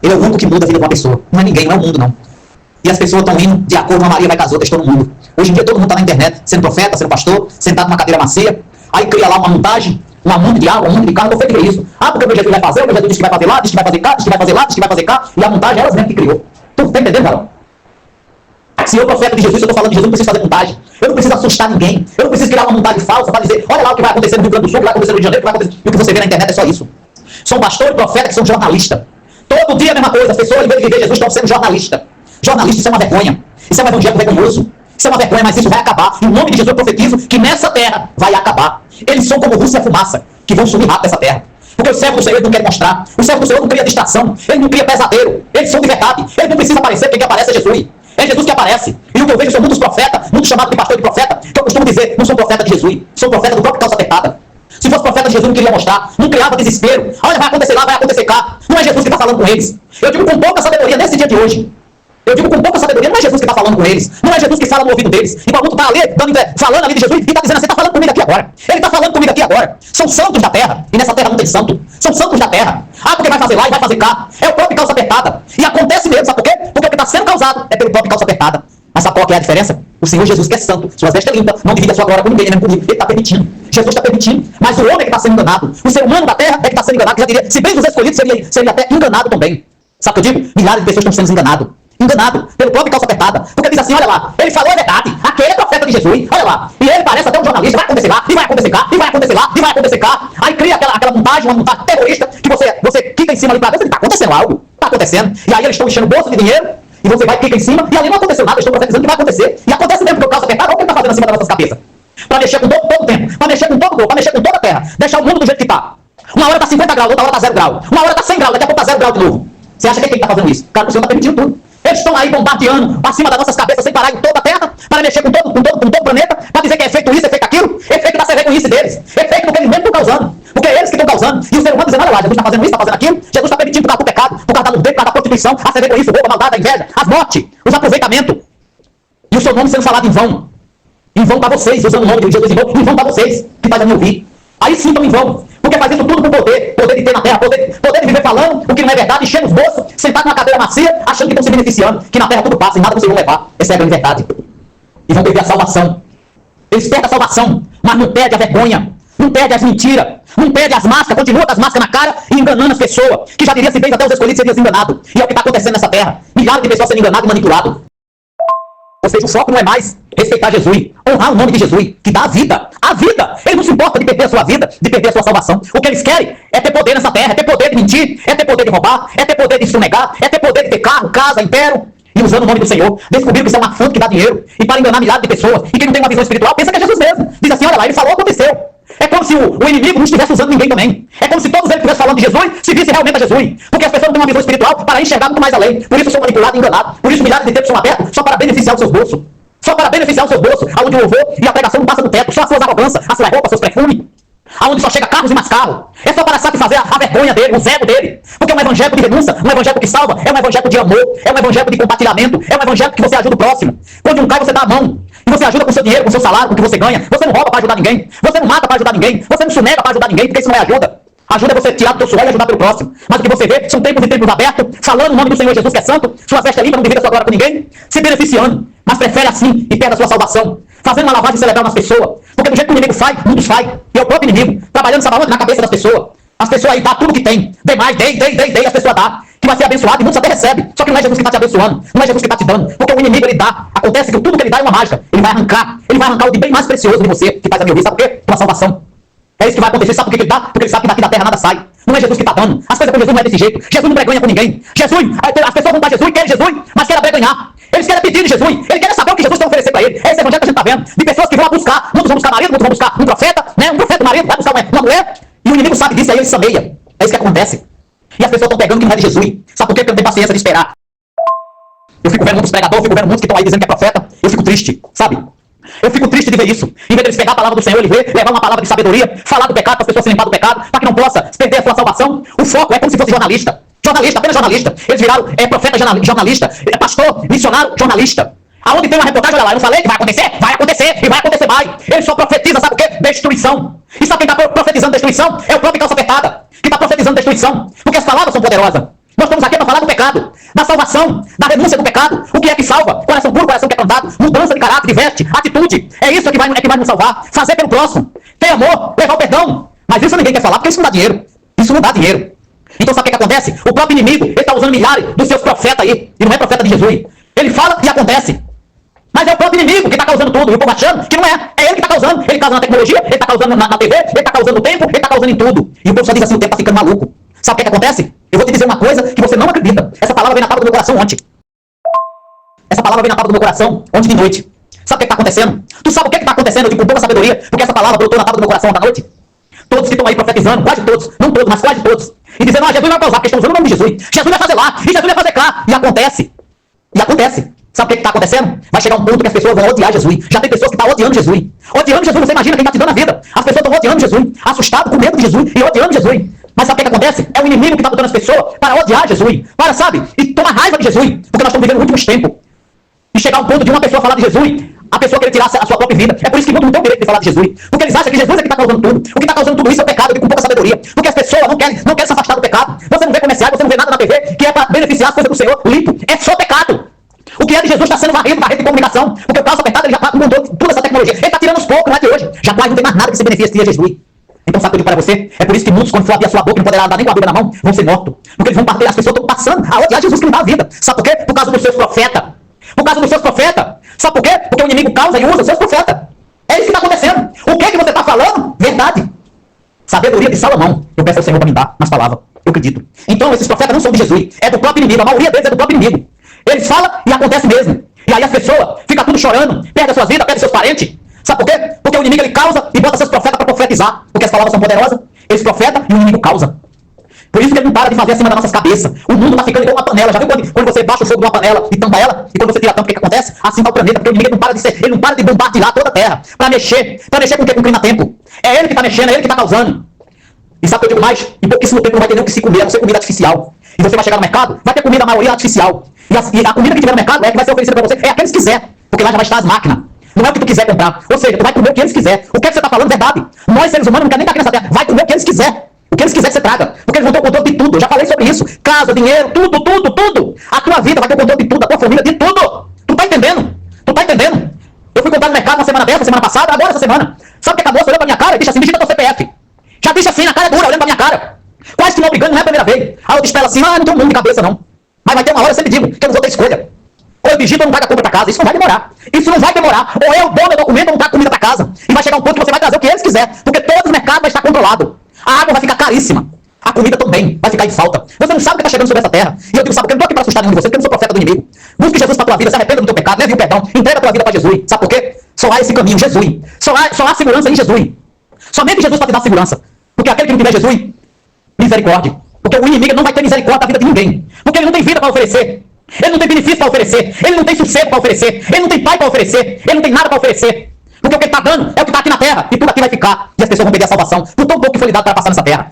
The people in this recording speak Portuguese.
Ele é o único que muda a vida de uma pessoa. Não é ninguém, não é o mundo, não. E as pessoas estão indo de acordo, uma Maria vai com as outras, todo mundo. Hoje em dia todo mundo está na internet, sendo profeta, sendo pastor, sentado numa cadeira macia, aí cria lá uma montagem, um monte de água, um monte de carro, você cria isso. Ah, porque o meu Jesus vai fazer, o meu Jesus diz que vai fazer lá, diz que vai fazer cá, diz que vai fazer lá, diz que vai fazer cá, e a montagem é elas mesmas que criou. Tu tá entendendo, cara? Se eu profeta de Jesus, se eu estou falando de Jesus, não preciso fazer montagem. Eu não preciso assustar ninguém. Eu não preciso criar uma montagem falsa para dizer, olha lá o que vai acontecer no Rio Grande do Sul, o que vai acontecer no Rio de Janeiro, o que vai acontecer. E o que você vê na internet é só isso. São pastor e profeta que são jornalistas. Todo dia a mesma coisa. As pessoas, em vez de viver Jesus, estão sendo jornalistas. Jornalista, isso é uma vergonha. Isso é um evangelho vergonhoso. Isso é uma vergonha, mas isso vai acabar. Em nome de Jesus eu profetizo que nessa terra vai acabar. Eles são como luz e a fumaça, que vão sumir rápido dessa terra. Porque o servo do Senhor não quer mostrar. O servo do Senhor não cria distração. Ele não cria pesadelo. Eles são de verdade. Ele não precisa aparecer, quem aparece é Jesus. É Jesus que aparece. E o que eu vejo são muitos profetas, muitos chamados de pastor e de profeta, que eu costumo dizer, não são profetas de Jesus, são profetas do próprio calça apertada. Se fosse profeta de Jesus, não queria mostrar, não criava desespero. Olha, vai acontecer lá, vai acontecer cá. Não é Jesus que está falando com eles. Eu digo com pouca sabedoria nesse dia de hoje. Eu digo com pouca sabedoria, não é Jesus que está falando com eles. Não é Jesus que fala no ouvido deles. E quando está ali, falando ali de Jesus, e está dizendo assim, está falando comigo aqui agora. Ele está falando comigo aqui agora. São santos da terra. E nessa terra não tem santo. São santos da terra. Ah, porque vai fazer lá e vai fazer cá. É o próprio calça apertada. E acontece mesmo, sabe por quê? Porque o que está sendo causado é pelo próprio calça apertada. Mas sabe qual que é a diferença? O Senhor Jesus que é santo, suas vestes limpas, não divide a sua glória com ninguém, nem comigo. Ele está permitindo. Jesus está permitindo. Mas o homem é que está sendo enganado. O ser humano da terra é que está sendo enganado. Que já diria, se bem os escolhidos, seria até enganado também. Sabe o que eu digo? Milhares de pessoas estão sendo enganados. Enganado pelo próprio calça apertada. Porque diz assim, olha lá, ele falou a verdade. Aquele é profeta de Jesus, olha lá. E ele parece até um jornalista, vai acontecer lá, e vai acontecer cá, e vai acontecer lá, e vai acontecer cá. Aí cria aquela montagem, uma montagem terrorista, que você quica em cima ali pra ver se está acontecendo algo. Está acontecendo. E aí eles estão enchendo bolsa de dinheiro, e você vai, clica em cima, e ali não aconteceu nada, eles estão profetizando que vai acontecer. E acontece mesmo porque o calça apertada, olha o que ele está fazendo acima das nossas cabeças. Para mexer com todo o tempo, para mexer com todo o corpo, para mexer com toda a terra. Deixar o mundo do jeito que está. Uma hora está 50 graus, outra hora está 0 grau. Uma hora está 100 graus, daqui a pouco está 0 grau de novo. Você acha que quem está fazendo isso? Cara, o Senhor está permitindo tudo. Eles estão aí bombardeando acima das nossas cabeças sem parar em toda a terra, para mexer com todo o planeta, para dizer que é feito isso, é feito aquilo, é feito da vergonhice deles, é feito porque eles mesmos estão causando, porque é eles que estão causando, e o ser humano dizendo, olha lá, Jesus está fazendo isso, está fazendo aquilo, Jesus está permitindo por causa do pecado, por causa da nudez, por causa da prostituição, a vergonhice, o roubo, a maldade, a inveja, as mortes, os aproveitamentos, e o seu nome sendo falado em vão para vocês, usando o nome de Jesus em vão para vocês, que faz a me ouvir. Aí sim estão em vão, porque faz isso tudo por poder de ter na terra, poder de viver falando o que não é verdade, enchendo os bolsos, sentado numa cadeira macia, achando que estão se beneficiando, que na terra tudo passa e nada vocês vão levar. Essa é a grande verdade. E vão perder a salvação. Eles perdem a salvação, mas não perdem a vergonha, não perdem as mentiras, não perdem as máscaras, continua com as máscaras na cara e enganando as pessoas, que já diria se fez até os escolhidos seriam enganados. E é o que está acontecendo nessa terra. Milhares de pessoas sendo enganadas e manipuladas. Ou seja, o foco não é mais respeitar Jesus, honrar o nome de Jesus, que dá a vida. A vida! Ele não se importa de perder a sua vida, de perder a sua salvação. O que eles querem é ter poder nessa terra, é ter poder de mentir, é ter poder de roubar, é ter poder de sonegar, é ter poder de ter carro, casa, império. E usando o nome do Senhor, descobriram que isso é uma fonte que dá dinheiro. E para enganar milhares de pessoas, e quem não tem uma visão espiritual, pensa que é Jesus mesmo. Diz assim, olha lá, ele falou, aconteceu. É como se o inimigo não estivesse usando ninguém também. É como se todos eles estivessem falando de Jesus, se vissem realmente a Jesus. Porque as pessoas não têm uma visão espiritual para enxergar muito mais além. Por isso são manipulados e enganados. Por isso milhares de tempos são abertos só para beneficiar os seus bolsos. Só para beneficiar os seus bolsos, aonde o louvor e a pregação não passa do teto, só as suas arrogâncias, as suas roupas, seus perfumes, aonde só chega carros e mais carros. É só para satisfazer a vergonha dele, o ego dele. Porque é um evangelho de renúncia, um evangelho que salva, é um evangelho de amor, é um evangelho de compartilhamento, é um evangelho que você ajuda o próximo. Quando um cai, você dá a mão. E você ajuda com o seu dinheiro, com o seu salário, com o que você ganha. Você não rouba para ajudar ninguém. Você não mata para ajudar ninguém. Você não sonega para ajudar ninguém, porque isso não é ajuda. Ajuda é você tirar do teu suor e ajudar pelo próximo. Mas o que você vê são tempos e tempos abertos, falando o nome do Senhor Jesus que é santo, suas vestes limpas, não divide a sua glória com ninguém, se beneficiando, mas prefere assim e perde a sua salvação, fazendo uma lavagem cerebral nas pessoas. Porque do jeito que o inimigo faz, muitos faz. E é o próprio inimigo, trabalhando sabe onde? Na cabeça das pessoas. As pessoas aí dão tudo que tem. Dê mais, dê, as pessoas dão. Que vai ser abençoado e muitos até recebem. Só que não é Jesus que está te abençoando, não é Jesus que está te dando. Porque o inimigo ele dá. Acontece que tudo que ele dá é uma mágica. Ele vai arrancar o de bem mais precioso de você, que faz a me ouvir. Sabe por quê? Tua salvação. É isso que vai acontecer. Sabe por que ele dá? Porque ele sabe que daqui da terra nada sai. Não é Jesus que está dando. As coisas com Jesus não é desse jeito. Jesus não breganha com ninguém. Jesus, as pessoas vão dar Jesus, querem Jesus, mas querem breganhar. Eles querem pedir de Jesus. Eles querem saber o que Jesus tem a oferecer para ele. É esse evangelho que a gente está vendo. De pessoas que vão buscar. Muitos vão buscar marido, muitos vão buscar um profeta, né? Um profeta marido, vai buscar uma mulher. E o inimigo sabe disso, aí ele sameia. É isso que acontece. E as pessoas estão pegando que não é de Jesus. Sabe por quê? Porque não tem paciência de esperar. Eu fico vendo muitos pregadores, eu fico vendo muitos que estão aí dizendo que é profeta. Eu fico triste, sabe? Eu fico triste de ver isso. Em vez de eles pegar a palavra do Senhor, ele vê, levar uma palavra de sabedoria, falar do pecado para as pessoas se limpar do pecado, para que não possa perder a sua salvação. O foco é como se fosse jornalista. Jornalista, apenas jornalista. Eles viraram profeta jornalista, pastor, missionário, jornalista. Aonde tem uma reportagem, olha lá, eu não falei que vai acontecer e vai acontecer mais. Ele só profetiza, sabe o quê? Destruição. E sabe quem está profetizando destruição? É o próprio calça apertada, que está profetizando destruição. Porque as palavras são poderosas. Nós estamos aqui para falar do pecado, da salvação, da renúncia do pecado. O que é que salva? Coração puro, coração quebrantado, mudança de caráter, de veste, atitude. É isso que vai nos salvar. Fazer pelo próximo, ter amor, levar o perdão. Mas isso ninguém quer falar, porque isso não dá dinheiro. Isso não dá dinheiro. Então sabe o que acontece? O próprio inimigo, ele está usando milhares dos seus profetas aí, e não é profeta de Jesus. Ele fala e acontece. Mas é o próprio inimigo que está causando tudo. E o povo achando que não é. É ele que está causando. Ele causa na tecnologia, ele está causando na TV, ele está causando no tempo, ele está causando em tudo. E o povo só diz assim, o tempo está ficando maluco. Sabe o que acontece? Eu vou te dizer uma coisa que você não acredita. Essa palavra veio na tábua do meu coração ontem. Essa palavra veio na tábua do meu coração ontem de noite. Sabe o que está acontecendo? Tu sabe o que está acontecendo? Eu digo com pouca sabedoria, porque essa palavra brotou na tábua do meu coração ontem à noite. Todos que estão aí profetizando, quase todos, não todos, mas quase todos, e dizendo, Jesus vai causar, porque estão usando o nome de Jesus. Jesus vai fazer lá, e Jesus vai fazer cá. E acontece. E acontece. Sabe o que está acontecendo? Vai chegar um ponto que as pessoas vão odiar Jesus. Já tem pessoas que estão odiando Jesus. Odiando Jesus, você imagina quem está te dando a vida. As pessoas estão odiando Jesus, assustadas, com medo de Jesus e odiando Jesus. Mas sabe o que acontece? É o inimigo que está botando as pessoas para odiar Jesus. Para, sabe? E tomar raiva de Jesus. Porque nós estamos vivendo últimos tempos. E chegar ao ponto de uma pessoa falar de Jesus, a pessoa querer tirar a sua própria vida. É por isso que muitos não tem o direito de falar de Jesus. Porque eles acham que Jesus é que está causando tudo. O que está causando tudo isso é o pecado, com pouca sabedoria. Porque as pessoas não querem se afastar do pecado. Você não vê comerciais, você não vê nada na TV que é para beneficiar as coisas do Senhor. Limpo. É só pecado. O que é de Jesus está sendo varrido na rede de comunicação. Porque o caso pecado ele já está com toda essa tecnologia. Ele está tirando os poucos, não é de hoje. Já quase não tem mais nada que se beneficie a Jesus. Então sabe o que eu digo para você? É por isso que muitos, quando for abrir a sua boca, não poderá dar nem com a Bíblia na mão, vão ser mortos. Porque eles vão bater, as pessoas estão passando a odiar Jesus que não dá a vida. Sabe por quê? Por causa dos seus profetas. Por causa dos seus profetas. Sabe por quê? Porque o inimigo causa e usa os seus profetas. É isso que está acontecendo. O que é que você está falando? Verdade. Sabedoria de Salomão. Eu peço ao Senhor para me dar nas palavras. Eu acredito. Então esses profetas não são de Jesus. É do próprio inimigo. A maioria deles é do próprio inimigo. Eles falam e acontece mesmo. E aí as pessoas ficam tudo chorando, perdem as suas vidas, perdem seus parentes. Sabe por quê? Porque o inimigo ele causa e bota seus profetas para profetizar. Porque as palavras são poderosas. Eles profetam e o inimigo causa. Por isso que ele não para de fazer acima das nossas cabeças. O mundo está ficando igual uma panela. Já viu quando você baixa o fogo de uma panela e tampa ela? E quando você tira a tampa, o que acontece? Assim está o planeta. Porque o inimigo não para de bombardear toda a Terra. Para mexer com o que? Com o clima-tempo. É ele que está mexendo, é ele que está causando. E sabe o que eu digo mais? Em pouquíssimo tempo não vai ter nem o que se comer, a não ser comida artificial. E você vai chegar no mercado, vai ter comida, a maioria artificial. E a comida que tiver no mercado é que vai ser oferecida para você, é a que eles quiser. Porque lá já vai estar as máquinas. Não é o que tu quiser comprar. Ou seja, tu vai comer o que eles quiser. O que é que você está falando? Verdade. Nós, seres humanos, não queremos nem estar aqui nessa terra. Vai comer o que eles quiser. O que eles quiser que você traga. Porque eles vão ter o controle de tudo. Eu já falei sobre isso. Casa, dinheiro, tudo. A tua vida vai ter o controle de tudo. A tua família, de tudo. Tu tá entendendo? Eu fui comprar no mercado uma semana dessa, semana passada, agora essa semana. Sabe o que acabou? Você olhou pra minha cara e disse assim, digita teu CPF. Já disse assim, na cara dura, olhando pra minha cara. Quase que não brigando, não é a primeira vez. Aí eu disse pra ela assim, não tem um mundo de cabeça não. Mas vai ter uma hora, eu sempre digo, que eu não vou ter escolha. Ou eu digito ou não vai dar compra pra casa. Isso não vai demorar. Ou eu dou meu documento ou não trago comida pra casa. E vai chegar um ponto que você vai trazer o que eles quiserem. Porque todos os mercados vai estar controlado. A água vai ficar caríssima. A comida também vai ficar em falta. Você não sabe o que está chegando sobre essa terra. E eu digo, sabe, porque eu não estou aqui para assustar nenhum de vocês, porque eu não sou profeta do inimigo. Busque Jesus para a tua vida, se arrependa do teu pecado, leve o perdão, entrega a tua vida para Jesus. Sabe por quê? Só há esse caminho, Jesus. Só há segurança em Jesus. Somente Jesus para te dar segurança. Porque aquele que não tiver Jesus, misericórdia. Porque o inimigo não vai ter misericórdia da vida de ninguém. Porque ele não tem vida para oferecer. Ele não tem benefício para oferecer. Ele não tem sossego para oferecer. Ele não tem pai para oferecer. Ele não tem nada para oferecer. Porque o que ele está dando é o que está aqui na terra. E tudo aqui vai ficar. E as pessoas vão perder a salvação. Por tão pouco que foi lhe dado para passar nessa terra.